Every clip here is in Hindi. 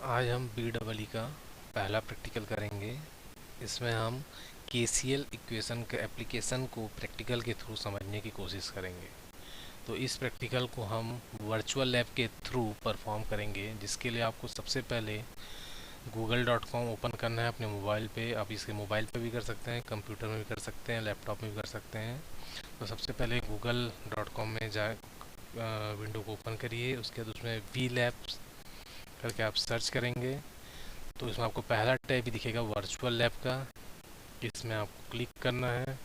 आज हम BEE का पहला प्रैक्टिकल करेंगे। इसमें हम KCL इक्वेशन के एप्लीकेशन को प्रैक्टिकल के थ्रू समझने की कोशिश करेंगे। तो इस प्रैक्टिकल को हम वर्चुअल लैब के थ्रू परफॉर्म करेंगे, जिसके लिए आपको सबसे पहले google.com ओपन करना है अपने मोबाइल पे। आप इसे मोबाइल पे भी कर सकते हैं, कंप्यूटर में भी कर सकते हैं, लैपटॉप में भी कर सकते हैं। तो सबसे पहले google.com में जा विंडो को ओपन करिए। उसके बाद उसमें वी लैब्स करके आप सर्च करेंगे तो इसमें आपको पहला टैब भी दिखेगा वर्चुअल लैब का। इसमें आपको क्लिक करना है।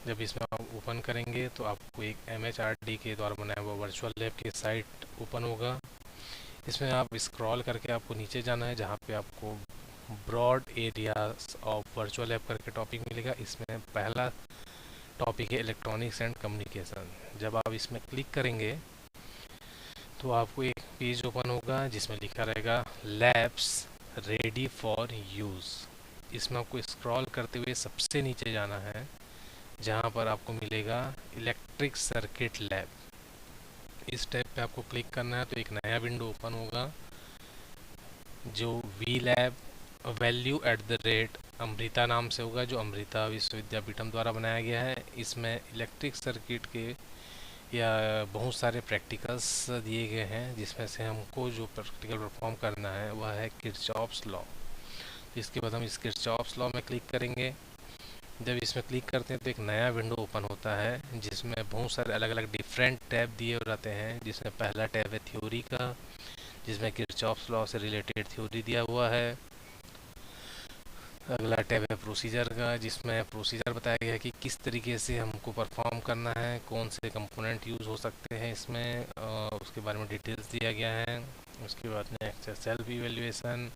जब इसमें आप ओपन करेंगे तो आपको एक MHRD के द्वारा बनाया हुआ वर्चुअल लैब की साइट ओपन होगा। इसमें आप स्क्रॉल करके आपको नीचे जाना है, जहाँ पे आपको broad areas of virtual lab करके टॉपिक मिलेगा। इसमें पहला टॉपिक है इलेक्ट्रॉनिक्स एंड कम्युनिकेशन। जब आप इसमें क्लिक करेंगे तो आपको एक पेज ओपन होगा जिसमें लिखा रहेगा लैब्स रेडी फॉर यूज़। इसमें आपको स्क्रॉल करते हुए सबसे नीचे जाना है, जहाँ पर आपको मिलेगा इलेक्ट्रिक सर्किट लैब। इस टैब पे आपको क्लिक करना है तो एक नया विंडो ओपन होगा जो we lab value at the rate Amrita नाम से होगा, जो अमृता विश्वविद्यापीठम द्वारा बनाया गया है। इसमें इलेक्ट्रिक सर्किट के या बहुत सारे प्रैक्टिकल्स दिए गए हैं, जिसमें से हमको जो प्रैक्टिकल परफॉर्म करना है वह है किरचॉफ्स लॉ। इसके बाद हम इस किरचॉफ्स लॉ में क्लिक करेंगे। जब इसमें क्लिक करते हैं तो एक नया विंडो ओपन होता है जिसमें बहुत सारे अलग अलग डिफरेंट टैब दिए रहते हैं। जिसमें पहला टैब है थ्योरी का, जिसमें किरचॉफ्स लॉ से रिलेटेड थ्योरी दिया हुआ है। अगला टैब है प्रोसीजर का, जिसमें प्रोसीजर बताया गया है कि किस तरीके से हमको परफॉर्म करना है, कौन से कंपोनेंट यूज़ हो सकते हैं इसमें, उसके बारे में डिटेल्स दिया गया है। उसके बाद नेक्स्ट है सेल्फ इवेल्युएशन।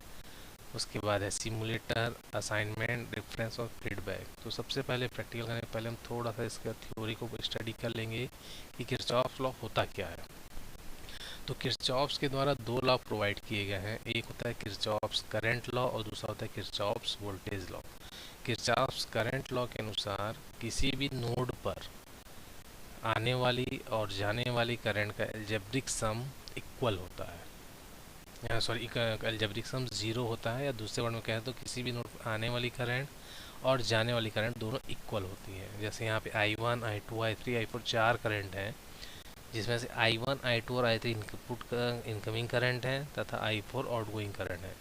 उसके बाद है सिमुलेटर, असाइनमेंट, रेफरेंस और फीडबैक। तो सबसे पहले प्रैक्टिकल करने से पहले हम थोड़ा सा इसका थ्योरी को स्टडी कर लेंगे कि किरचॉफ लॉ होता क्या है। तो किरचॉफ्स के द्वारा दो लॉ प्रोवाइड किए गए हैं। एक होता है किरचॉफ्स करंट लॉ और दूसरा होता है Kirchhoff's voltage law. Kirchhoff's current law के अनुसार किसी भी नोड पर आने वाली और जाने वाली करंट का एल्जेब्रिक सम इक्वल होता है, या सॉरी एल्जेब्रिक सम जीरो होता है, या दूसरे वर्ड में कहें तो किसी भी नोड पर आने वाली करंट और जाने वाली करंट दोनों इक्वल होती है। जैसे यहाँ पे I1, I2, I3, I4 चार करंट हैं, जिसमें से I1, I2 और I3 इनपुट का इनकमिंग करंट है तथा I4 आउटगोइंग करंट है।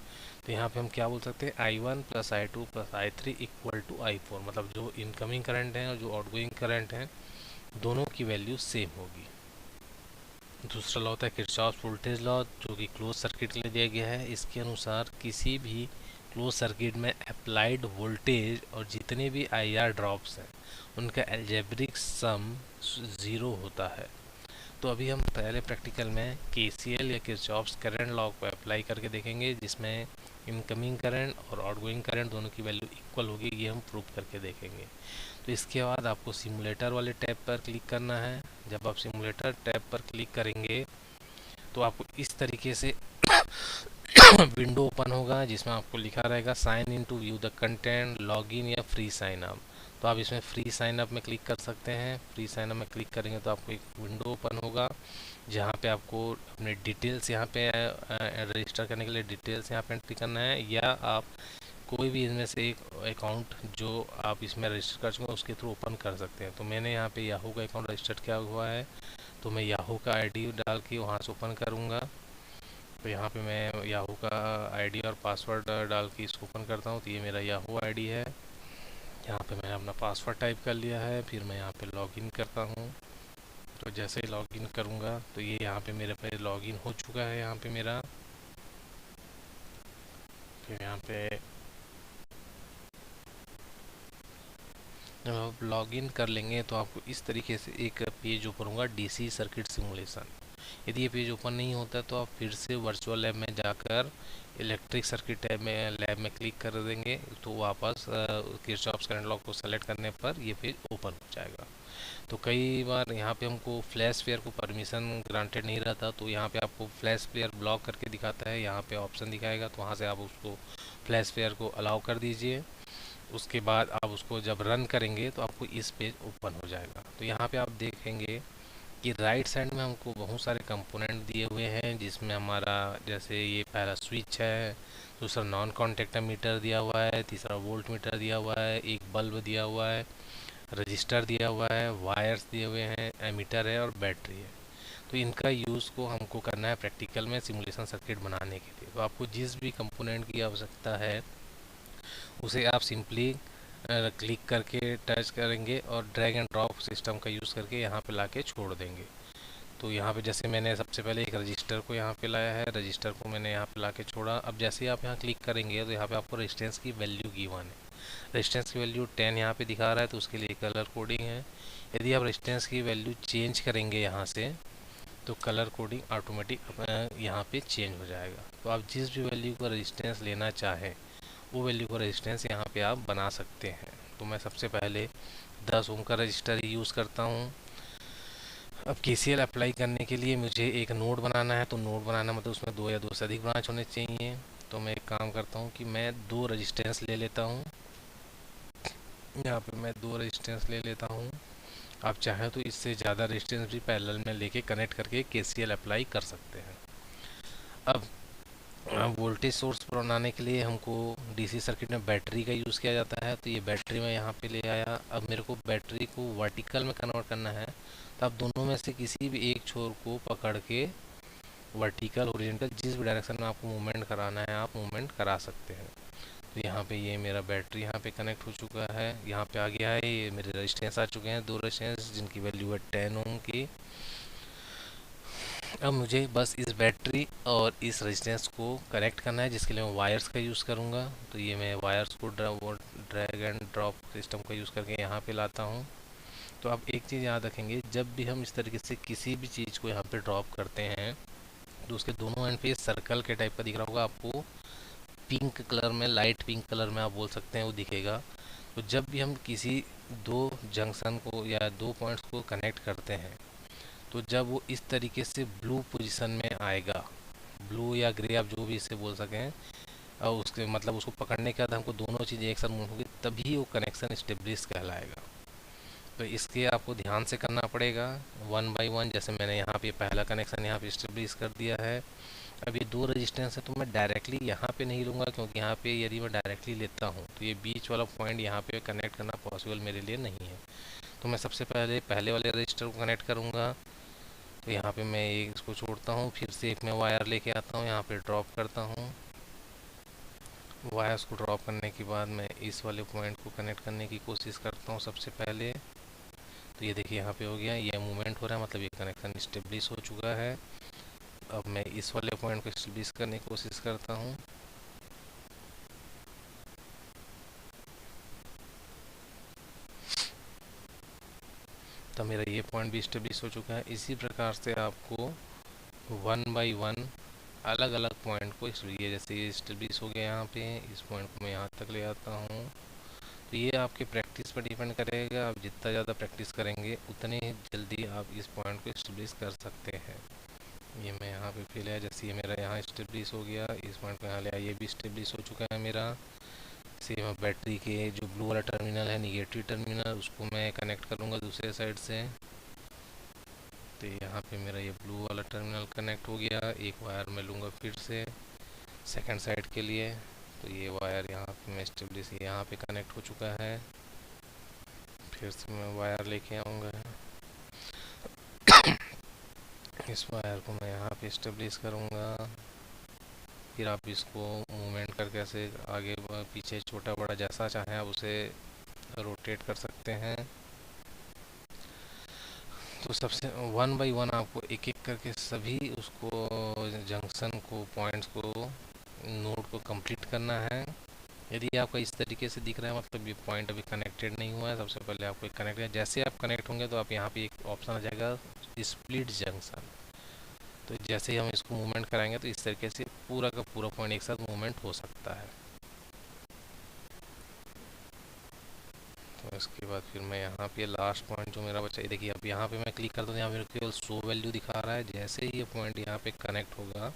तो यहाँ पे हम क्या बोल सकते हैं, I1 plus I2 plus I3 equal to I4, मतलब जो इनकमिंग करंट है और जो आउटगोइंग करंट है दोनों की वैल्यू सेम होगी। दूसरा लॉ होता है किरचॉफ वोल्टेज लॉ, जो कि क्लोज सर्किट के लिए दिया गया है। इसके अनुसार किसी भी क्लोज सर्किट में अप्लाइड वोल्टेज और जितने भी IR ड्रॉप्स हैं उनका एल्जेब्रिक सम ज़ीरो होता है। तो अभी हम पहले प्रैक्टिकल में KCL या किरचॉफ्स करंट लॉ को अप्लाई करके देखेंगे, जिसमें इनकमिंग करंट और आउटगोइंग करंट दोनों की वैल्यू इक्वल होगी। ये हम प्रूव करके देखेंगे। तो इसके बाद आपको सिमुलेटर वाले टैब पर क्लिक करना है। जब आप सिमुलेटर टैब पर क्लिक करेंगे तो आपको इस तरीके से विंडो ओपन होगा, जिसमें आपको लिखा रहेगा sign in to view the content, login या फ्री साइन अप। तो आप इसमें फ्री साइन अप में क्लिक कर सकते हैं। फ्री साइन अप में क्लिक करेंगे तो आपको एक विंडो ओपन होगा, जहाँ पे आपको अपने डिटेल्स यहाँ पे रजिस्टर करने के लिए डिटेल्स यहाँ पे एंट्री करना है, या आप कोई भी इनमें से एक अकाउंट जो आप इसमें रजिस्टर कर चुके हैं उसके थ्रू ओपन कर सकते हैं। तो मैंने यहाँ पे याहू का अकाउंट रजिस्टर किया हुआ है, तो मैं याहू का ID डाल के वहाँ से ओपन करूँगा। तो यहाँ पे मैं याहू का ID और पासवर्ड डाल के इसको ओपन करता हूँ। तो ये मेरा याहू ID है। यहाँ पे मैंने अपना पासवर्ड टाइप कर लिया है। फिर मैं यहाँ पे लॉगिन करता हूँ। तो जैसे ही लॉगिन करूँगा तो ये यहाँ पे मेरे पे लॉगिन हो चुका है यहाँ पे मेरा। फिर यहाँ पे जब आप लॉगिन कर लेंगे तो आपको इस तरीके से एक पेज ओपन होगा, DC सर्किट सिमुलेशन। यदि ये पेज ओपन नहीं होता तो आप फिर से वर्चुअल लैब में जाकर इलेक्ट्रिक सर्किट लैब में क्लिक कर देंगे तो वापस किरचॉफ्स करंट लॉ को सेलेक्ट करने पर ये पेज ओपन हो जाएगा। तो कई बार यहाँ पे हमको फ्लैश प्लेयर को परमिशन ग्रांटेड नहीं रहता, तो यहाँ पे आपको फ्लैश प्लेयर ब्लॉक करके दिखाता है। यहाँ पे ऑप्शन दिखाएगा तो वहाँ से आप उसको फ्लैश प्लेयर को अलाउ कर दीजिए। उसके बाद आप उसको जब रन करेंगे तो आपको इस पेज ओपन हो जाएगा। तो यहाँ पे आप देखेंगे कि राइट साइड में हमको बहुत सारे कंपोनेंट दिए हुए हैं, जिसमें हमारा जैसे ये पहला स्विच है, दूसरा नॉन कॉन्टेक्ट मीटर दिया हुआ है, तीसरा वोल्ट मीटर दिया हुआ है, एक बल्ब दिया हुआ है, रजिस्टर दिया हुआ है, वायर्स दिए हुए हैं, एमीटर है और बैटरी है। तो इनका यूज़ को हमको करना है प्रैक्टिकल में सिमुलेशन सर्किट बनाने के लिए। तो आपको जिस भी कंपोनेंट की आवश्यकता है उसे आप सिंपली क्लिक करके टच करेंगे और ड्रैग एंड ड्रॉप सिस्टम का यूज़ करके यहाँ पे लाके छोड़ देंगे। तो यहाँ पे जैसे मैंने सबसे पहले एक रजिस्टर को यहाँ पे लाया है, रजिस्टर को मैंने यहाँ पे लाके छोड़ा। अब जैसे ही आप यहाँ क्लिक करेंगे तो यहाँ पे आपको रेजिस्टेंस की वैल्यू गिवन है। रेजिस्टेंस की वैल्यू 10 यहाँ पे दिखा रहा है, तो उसके लिए कलर कोडिंग है। यदि आप रेजिस्टेंस की वैल्यू चेंज करेंगे यहाँ से, तो कलर कोडिंग ऑटोमेटिक यहाँ पे चेंज हो जाएगा। तो आप जिस भी वैल्यू का रेजिस्टेंस लेना चाहें वो वैल्यू का रेजिस्टेंस यहाँ पे आप बना सकते हैं। तो मैं सबसे पहले 10 ओम का रजिस्टर ही यूज़ करता हूँ। अब केसीएल अप्लाई करने के लिए मुझे एक नोड बनाना है, तो नोड बनाना मतलब उसमें 2 या 2 से अधिक ब्रांच होने चाहिए। तो मैं एक काम करता हूँ कि मैं 2 रजिस्टेंस ले लेता हूँ। यहाँ पे मैं 2 रजिस्टेंस ले लेता हूँ। आप चाहें तो इससे ज़्यादा रेजिस्टेंस भी पैरेलल में लेके कनेक्ट करके केसीएल अप्लाई कर सकते हैं। अब वोल्टेज सोर्स बनाने के लिए हमको डीसी सर्किट में बैटरी का यूज़ किया जाता है, तो ये बैटरी मैं यहाँ पे ले आया। अब मेरे को बैटरी को वर्टिकल में कन्वर्ट करना है, तो आप दोनों में से किसी भी एक छोर को पकड़ के वर्टिकल हॉरिजॉन्टल जिस भी डायरेक्शन में आपको मूवमेंट कराना है आप मूवमेंट करा सकते हैं। तो यहाँ पे ये मेरा बैटरी यहाँ पे कनेक्ट हो चुका है, यहाँ पे आ गया है। ये मेरे रेजिस्टेंस आ चुके हैं, 2 रेजिस्टेंस जिनकी वैल्यू है 10 ओम की। अब मुझे बस इस बैटरी और इस रेजिस्टेंस को कनेक्ट करना है, जिसके लिए मैं वायर्स का यूज़ करूँगा। तो ये मैं वायर्स को ड्रैग एंड ड्रॉप सिस्टम का यूज़ करके यहाँ पे लाता हूँ। तो आप एक चीज़ याद रखेंगे, जब भी हम इस तरीके से किसी भी चीज़ को यहाँ पे ड्रॉप करते हैं तो उसके दोनों एंड पे सर्कल के टाइप का दिख रहा होगा आपको, पिंक कलर में, लाइट पिंक कलर में आप बोल सकते हैं, वो दिखेगा। तो जब भी हम किसी 2 जंक्शन को या 2 पॉइंट्स को कनेक्ट करते हैं, तो जब वो इस तरीके से ब्लू पोजीशन में आएगा, ब्लू या ग्रे आप जो भी इसे बोल सकें, और उसके मतलब उसको पकड़ने के बाद हमको दोनों चीज़ें एक साथ मूव होगी, तभी वो कनेक्शन स्टेब्लिश कहलाएगा। तो इसके आपको ध्यान से करना पड़ेगा 1 बाई 1। जैसे मैंने यहाँ पे पहला कनेक्शन यहाँ पे स्टेब्लिश कर दिया है। अब ये 2 रेजिस्टेंस है, तो मैं डायरेक्टली यहाँ पे नहीं लूँगा, क्योंकि यहाँ पे यदि मैं डायरेक्टली लेता हूँ तो ये बीच वाला पॉइंट यहाँ पे कनेक्ट करना पॉसिबल मेरे लिए नहीं है। तो मैं सबसे पहले पहले वाले रजिस्टर को कनेक्ट करूँगा। तो यहाँ पे मैं एक इसको छोड़ता हूँ, फिर से एक मैं वायर लेके आता हूँ, यहाँ पे ड्रॉप करता हूँ। वायर्स को ड्रॉप करने के बाद मैं इस वाले पॉइंट को कनेक्ट करने की कोशिश करता हूँ सबसे पहले। तो ये देखिए यहाँ पे हो गया, ये मूवमेंट हो रहा है, मतलब ये कनेक्शन स्टेब्लिश हो चुका है। अब मैं इस वाले पॉइंट को स्टेब्लिश करने की कोशिश करता हूँ। तो मेरा ये पॉइंट भी स्टेब्लिश हो चुका है। इसी प्रकार से आपको 1 बाई 1 अलग अलग पॉइंट को, ये जैसे ये स्टेब्लिश हो गया यहाँ पे, इस पॉइंट को मैं यहाँ तक ले आता हूँ। तो ये आपके प्रैक्टिस पर डिपेंड करेगा, आप जितना ज़्यादा प्रैक्टिस करेंगे उतनी जल्दी आप इस पॉइंट को स्टेब्लिश कर सकते हैं। ये मैं यहाँ पे फिर लिया, जैसे ये मेरा यहाँ स्टेब्लिश हो गया, इस पॉइंट को यहाँ लिया, ये भी स्टेब्लिश हो चुका है मेरा। सेम बैटरी के जो ब्लू वाला टर्मिनल है, निगेटिव टर्मिनल, उसको मैं कनेक्ट करूँगा दूसरे साइड से। तो यहाँ पे मेरा ये ब्लू वाला टर्मिनल कनेक्ट हो गया। एक वायर मैं लूँगा फिर से सेकंड साइड के लिए। तो ये वायर यहाँ पे मैं स्टेब्लिश यहाँ पे कनेक्ट हो चुका है। फिर से मैं वायर लेके आऊँगा, इस वायर को मैं यहाँ पे स्टेब्लिश करूँगा। फिर आप इसको मूवमेंट करके ऐसे आगे पीछे छोटा बड़ा जैसा चाहें आप उसे रोटेट कर सकते हैं। तो सबसे 1 बाई 1 आपको एक एक करके सभी उसको जंक्शन को, पॉइंट्स को, नोड को कंप्लीट करना है। यदि आपका इस तरीके से दिख रहा है मतलब ये पॉइंट अभी कनेक्टेड नहीं हुआ है, सबसे पहले आपको कनेक्ट है। जैसे आप कनेक्ट होंगे तो आप यहाँ पे एक ऑप्शन आ जाएगा स्प्लिट जंक्शन। तो जैसे ही हम इसको मूवमेंट कराएंगे तो इस तरीके से पूरा का पूरा पॉइंट एक साथ मूवमेंट हो सकता है। तो इसके बाद फिर मैं यहाँ पे लास्ट पॉइंट जो मेरा बचा, ये देखिए अब यहाँ पे मैं क्लिक करता हूँ, यहाँ मेरे केवल शो वैल्यू दिखा रहा है। जैसे ही ये पॉइंट यहाँ पे कनेक्ट होगा,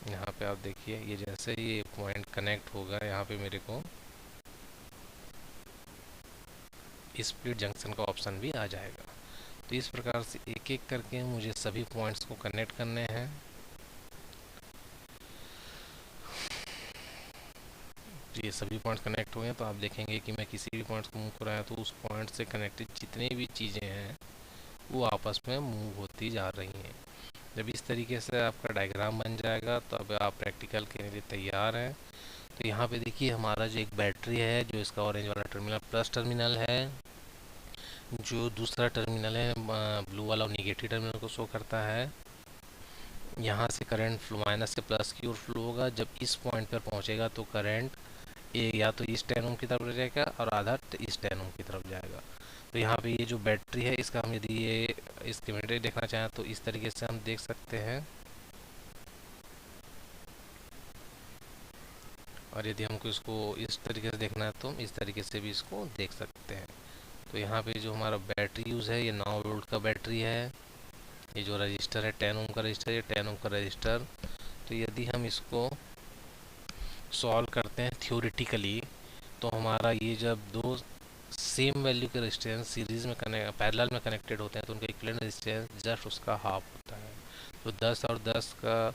यहाँ पे आप देखिए ये जैसे ही ये पॉइंट कनेक्ट होगा, यहाँ पे मेरे को स्प्लिट जंक्शन का ऑप्शन भी आ जाएगा। तो इस प्रकार से एक एक करके मुझे सभी पॉइंट्स को कनेक्ट करने हैं। तो ये सभी पॉइंट्स कनेक्ट हो गए, तो आप देखेंगे कि मैं किसी भी पॉइंट्स को मूव कराया तो उस पॉइंट से कनेक्टेड जितनी भी चीज़ें हैं वो आपस में मूव होती जा रही हैं। जब इस तरीके से आपका डायग्राम बन जाएगा तो अब आप प्रैक्टिकल के लिए तैयार हैं। तो यहाँ पे देखिए हमारा जो एक बैटरी है, जो इसका ऑरेंज वाला टर्मिनल प्लस टर्मिनल है, जो दूसरा टर्मिनल है ब्लू वाला नेगेटिव टर्मिनल को शो करता है। यहाँ से करंट फ्लो माइनस से प्लस की ओर फ्लो होगा। जब इस पॉइंट पर पहुँचेगा तो करंट या तो इस 10 ओम की तरफ जाएगा और आधा इस 10 ओम की तरफ जाएगा। तो यहाँ पे ये जो बैटरी है इसका हम यदि ये स्कीमेटिक देखना चाहें तो इस तरीके से हम देख सकते हैं, और यदि हमको इसको इस तरीके से देखना है तो इस तरीके से भी इसको देख सकते हैं। तो यहाँ पे जो हमारा बैटरी यूज़ है ये 9 वोल्ट का बैटरी है। ये जो रजिस्टर है 10 ओम का रजिस्टर, ये 10 ओम का रजिस्टर। तो यदि हम इसको सॉल्व करते हैं थ्योरेटिकली तो हमारा ये जब दो सेम वैल्यू के रेजिस्टेंस सीरीज़ में पैरेलल में कनेक्टेड होते हैं तो उनका इक्विवेलेंट रेजिस्टेंस जस्ट उसका हाफ होता है। तो 10 और 10 का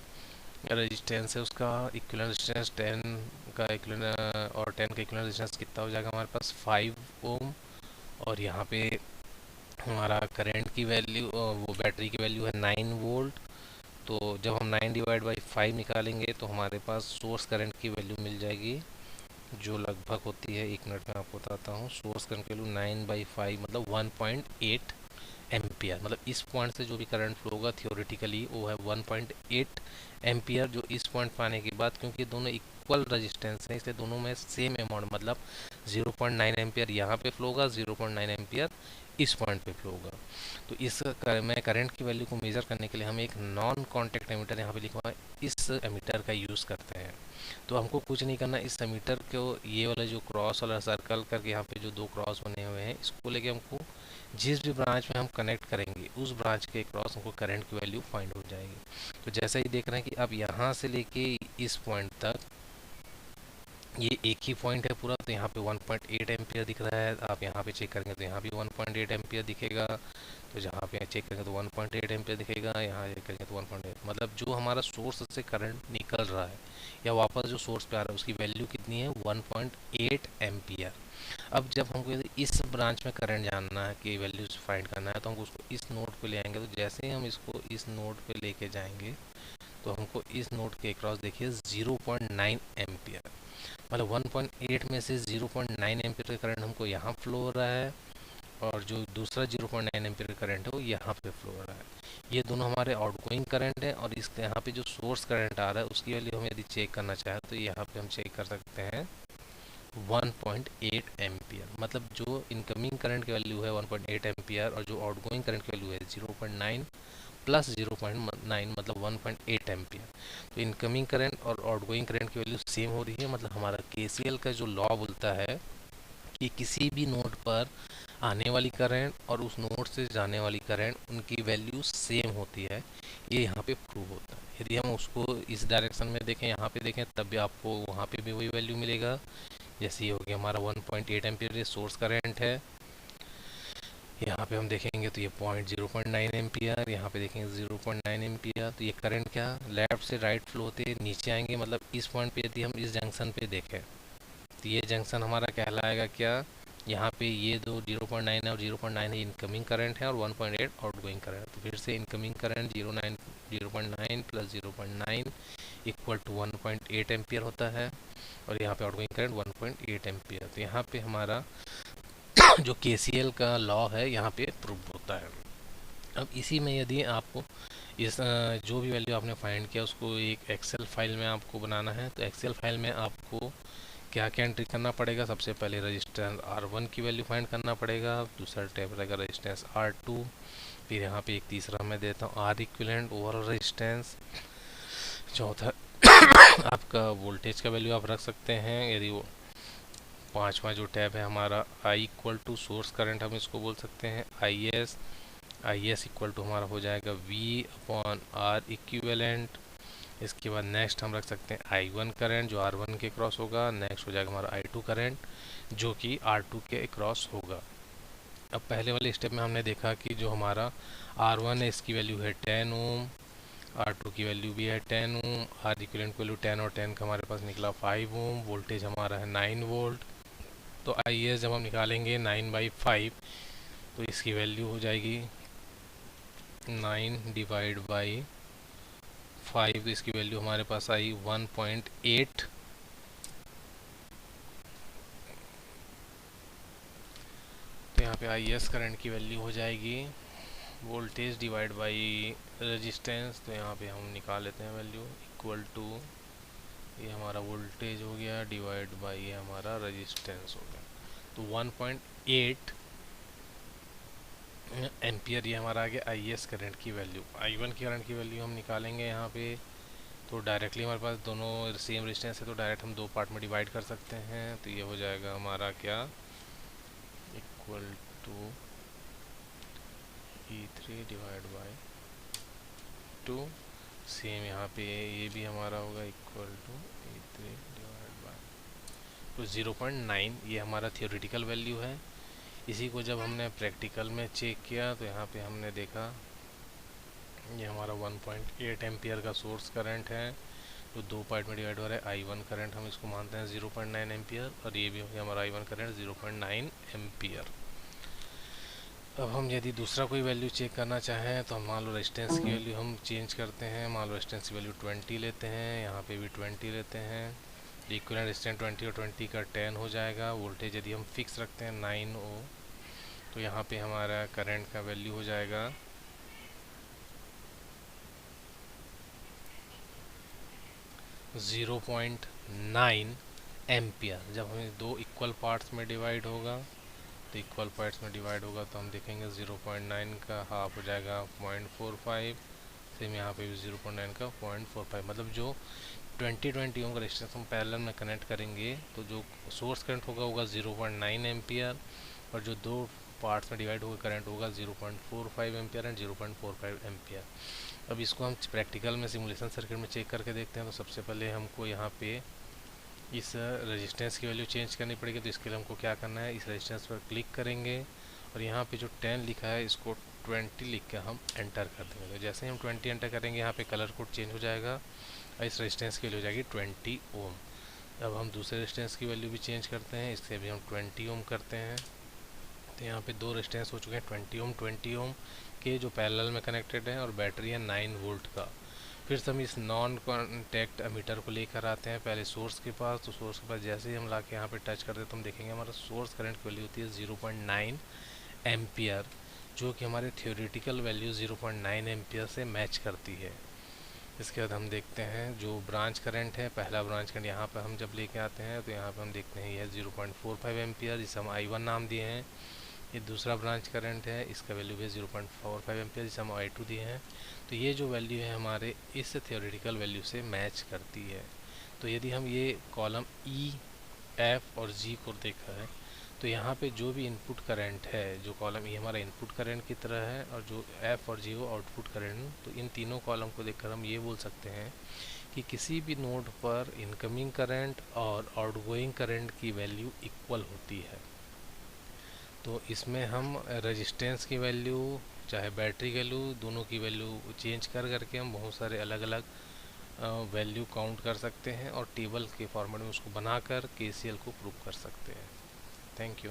रेजिस्टेंस है, उसका इक्विवेलेंट रेजिस्टेंस 10 का इक्विवेलेंट और 10 का इक्विवेलेंट रेजिस्टेंस कितना हो जाएगा हमारे पास 5 ओम। और यहाँ पे हमारा करंट की वैल्यू वो बैटरी की वैल्यू है 9 वोल्ट। तो जब हम 9 डिवाइड बाई 5 निकालेंगे तो हमारे पास सोर्स करंट की वैल्यू मिल जाएगी, जो लगभग होती है, एक मिनट में आपको बताता हूँ। सोर्स करंट की वैल्यू 9/5 मतलब 1.8 एम्पियर। मतलब इस पॉइंट से जो भी करंट फ्लो होगा थियोरेटिकली वो है 1.8 एम्पियर। जो इस पॉइंट पर आने के बाद, क्योंकि दोनों इक्वल रेजिस्टेंस है इसलिए दोनों में सेम अमाउंट मतलब 0.9 एम्पियर यहाँ पे फ्लो होगा, 0.9 एम्पियर इस पॉइंट पे फ्लो होगा। तो मैं करंट की वैल्यू को मेज़र करने के लिए हम एक नॉन कॉन्टैक्ट एमीटर यहाँ पे लिखा हुआ है, इस एमीटर का यूज़ करते हैं। तो हमको कुछ नहीं करना, इस एमीटर को ये वाला जो क्रॉस वाला सर्कल करके यहाँ पे जो दो क्रॉस बने हुए हैं इसको लेके हमको जिस भी ब्रांच में हम कनेक्ट करेंगे उस ब्रांच के क्रॉस हमको करंट की वैल्यू फाइंड हो जाएगी। तो जैसा ही देख रहे हैं कि अब यहाँ से लेके इस पॉइंट तक ये एक ही पॉइंट है पूरा, तो यहाँ पे 1.8 एम्पियर दिख रहा है। आप यहाँ पे चेक करेंगे तो यहाँ भी 1.8 एम्पियर दिखेगा। तो जहाँ पे चेक करेंगे तो 1.8 एम्पियर दिखेगा, यहाँ चेक करेंगे तो 1.8। मतलब जो हमारा सोर्स से करंट निकल रहा है या वापस जो सोर्स पे आ रहा है उसकी वैल्यू कितनी है 1.8 एम्पियर। अब जब हमको यदि इस ब्रांच में करंट जानना है कि वैल्यू फाइंड करना है तो हमको उसको इस नोड पे ले आएंगे। तो जैसे ही हम इसको इस नोड पे लेके जाएंगे तो हमको इस नोड के क्रॉस देखिए 0.9 एम्पियर, मतलब 1.8 में से 0.9 एम्पियर का करंट हमको यहाँ फ्लो हो रहा है और जो दूसरा 0.9 एम्पियर का करंट है वो यहाँ पे फ्लो हो रहा है। ये दोनों हमारे आउटगोइंग करंट है। और इसके यहाँ पे जो सोर्स करंट आ रहा है उसकी वैल्यू हम यदि चेक करना चाहें तो यहाँ पे हम चेक कर सकते हैं 1.8 एम्पियर। मतलब जो इनकमिंग करंट की वैल्यू है 1.8 एम्पियर और जो आउटगोइंग करंट की वैल्यू है 0.9 प्लस 0.9 मतलब 1.8 एम्पियर। तो इनकमिंग करंट और आउटगोइंग करंट की वैल्यू सेम हो रही है। मतलब हमारा केसीएल का जो लॉ बोलता है कि किसी भी नोड पर आने वाली करंट और उस नोड से जाने वाली करंट उनकी वैल्यू सेम होती है, ये यहाँ पे प्रूव होता है। यदि हम उसको इस डायरेक्शन में देखें, यहाँ पे देखें, तब भी आपको वहाँ पे भी वही वैल्यू मिलेगा। जैसे ये हो गया हमारा 1.8 एम्पियर ये सोर्स करंट है, यहाँ पे हम देखेंगे तो ये 0.9 एम्पियर, यहाँ पे देखेंगे 0.9 एम्पियर। तो ये करंट क्या लेफ्ट से राइट फ्लो होते नीचे आएंगे। मतलब इस पॉइंट पे यदि हम इस जंक्शन पे देखें तो ये जंक्शन हमारा कहलाएगा क्या, यहाँ पे ये दो 0.9 है और 0.9 है इनकमिंग करंट है और 1.8 आउटगोइंग करंट। तो फिर से incoming current 0.9 plus 0.9 equal to 1.8 ampere होता है और यहाँ पे आउटगोइंग करंट 1.8 एम्पियर। तो यहाँ पे हमारा जो केसीएल का लॉ है यहाँ पे प्रूव होता है। अब इसी में यदि आपको इस जो भी वैल्यू आपने फाइंड किया उसको एक एक्सेल फाइल में आपको बनाना है, तो एक्सेल फाइल में आपको क्या क्या एंट्री करना पड़ेगा। सबसे पहले रजिस्टेंस R1 की वैल्यू फाइंड करना पड़ेगा, दूसरा टैब रहेगा रजिस्टेंस R2, फिर यहाँ पे एक तीसरा मैं देता हूँ R इक्विवेलेंट ओवरऑल रजिस्टेंस, चौथा आपका वोल्टेज का वैल्यू आप रख सकते हैं। यदि वो पांचवा जो टैब है हमारा I equal to source current हम इसको बोल सकते हैं आई एस इक्वल टू हमारा हो जाएगा V/R इक्विवेलेंट। इसके बाद नेक्स्ट हम रख सकते हैं I1 करंट जो R1 के क्रॉस होगा, नेक्स्ट हो जाएगा हमारा I2 करंट जो कि R2 के क्रॉस होगा। अब पहले वाले स्टेप में हमने देखा कि जो हमारा R1 है इसकी वैल्यू है 10 ओम, R2 की वैल्यू भी है 10 ओम, आर इक्विवेलेंट वैल्यू 10 और 10 का हमारे पास निकला 5 ओम, वोल्टेज हमारा है 9 वोल्ट। तो IS जब हम निकालेंगे 9/5 तो इसकी वैल्यू हो जाएगी 9 डिवाइड बाई 5, तो इसकी वैल्यू हमारे पास आई 1.8। तो यहाँ पे IS करंट की वैल्यू हो जाएगी वोल्टेज डिवाइड बाई रेजिस्टेंस। तो यहाँ पे हम निकाल लेते हैं वैल्यू इक्वल टू, ये हमारा वोल्टेज हो गया डिवाइड बाई ये हमारा रेजिस्टेंस हो गया। तो 1.8 एम्पियर ये हमारा आ गया IS करंट की वैल्यू। I1 की करंट की वैल्यू हम निकालेंगे यहाँ पे, तो डायरेक्टली हमारे पास दोनों सेम रेजिस्टेंस है तो डायरेक्ट हम दो पार्ट में डिवाइड कर सकते हैं। तो ये हो जाएगा हमारा क्या, equal to E3 divide by 2। Same यहाँ पे ये भी हमारा होगा equal to E3 divide by तो 0.9 ये हमारा थियोरेटिकल वैल्यू है। इसी को जब हमने प्रैक्टिकल में चेक किया तो यहाँ पे हमने देखा ये हमारा 1.8 एम्पियर का सोर्स करंट है जो दो पार्ट में डिवाइड हो रहा है। I1 करंट हम इसको मानते हैं 0.9 एम्पियर और ये भी हो गया हमारा I1 करंट 0.9 एम्पियर। अब हम यदि दूसरा कोई वैल्यू चेक करना चाहें तो हम मान लो रेजिस्टेंस की वैल्यू हम चेंज करते हैं। मान लो रेजिस्टेंस की वैल्यू 20 लेते हैं, यहाँ पे भी 20 लेते हैं। इक्विवेलेंट रेजिस्टेंस 20 और 20 का 10 हो जाएगा। वोल्टेज यदि हम फिक्स रखते हैं 9 ओम तो यहाँ पे हमारा करंट का वैल्यू हो जाएगा 0.9 एम्पियर। जब हमें दो इक्वल पार्ट्स में डिवाइड होगा तो इक्वल पार्ट्स में डिवाइड होगा तो हम देखेंगे 0.9 का हाफ हो जाएगा 0.45। सेम यहाँ पे भी 0.9 का 0.45, मतलब जो 20 ओम का रेजिस्टेंस हम पैरेलल में कनेक्ट करेंगे तो जो सोर्स करंट होगा 0.9 एम्पियर और जो दो पार्ट्स में डिवाइड होगा करंट होगा 0.45 एम्पियर एंड 0.45 एम्पियर। अब इसको हम प्रैक्टिकल में सिमुलेशन सर्किट में चेक करके देखते हैं। तो सबसे पहले हमको यहाँ पे इस रेजिस्टेंस की वैल्यू चेंज करनी पड़ेगी। तो इसके लिए हमको क्या करना है, इस रेजिस्टेंस पर क्लिक करेंगे और यहाँ पे जो 10 लिखा है इसको 20 लिख के हम एंटर कर देंगे। तो जैसे ही हम 20 एंटर करेंगे यहाँ पे कलर कोड चेंज हो जाएगा और इस रेजिस्टेंस की वैल्यू हो जाएगी 20 ओम। अब हम दूसरे रेजिस्टेंस की वैल्यू भी चेंज करते हैं, इससे भी हम 20 ओम करते हैं। तो यहाँ पे दो रेजिस्टेंस हो चुके हैं 20 ओम के जो पैरेलल में कनेक्टेड है और बैटरी है 9 वोल्ट का। फिर से हम इस नॉन कॉन्टैक्ट एमीटर को लेकर आते हैं पहले सोर्स के पास। तो सोर्स के पास जैसे ही हम ला के यहाँ पे टच करते हैं तो हम देखेंगे हमारा सोर्स करंट की वैल्यू होती है 0.9 एम्पियर, जो कि हमारे थियोरेटिकल वैल्यू 0.9 एम्पियर से मैच करती है। इसके बाद हम देखते हैं जो ब्रांच करंट है, पहला ब्रांच करंट यहाँ पर हम जब लेके आते हैं तो यहाँ पर हम देखते हैं यह 0.45 एम्पियर, जिसे हम I1 नाम दिए हैं। ये दूसरा ब्रांच करंट है, इसका वैल्यू भी 0.45 एम्पियर, जिसे हम I2 दिए हैं। तो ये जो वैल्यू है हमारे इस थियोरेटिकल वैल्यू से मैच करती है। तो यदि हम ये कॉलम E, F और G को देखा है तो यहाँ पे जो भी इनपुट करंट है, जो कॉलम E हमारा इनपुट करंट की तरह है और जो F और G वो आउटपुट करंट, तो इन तीनों कॉलम को देखकर हम ये बोल सकते हैं कि किसी भी नोड पर इनकमिंग करंट और आउटगोइंग करंट की वैल्यू इक्वल होती है। तो इसमें हम रेजिस्टेंस की वैल्यू चाहे बैटरी की वैल्यू, दोनों की वैल्यू चेंज कर करके हम बहुत सारे अलग अलग वैल्यू काउंट कर सकते हैं और टेबल के फॉर्मेट में उसको बनाकर KCL को प्रूव कर सकते हैं। Thank you.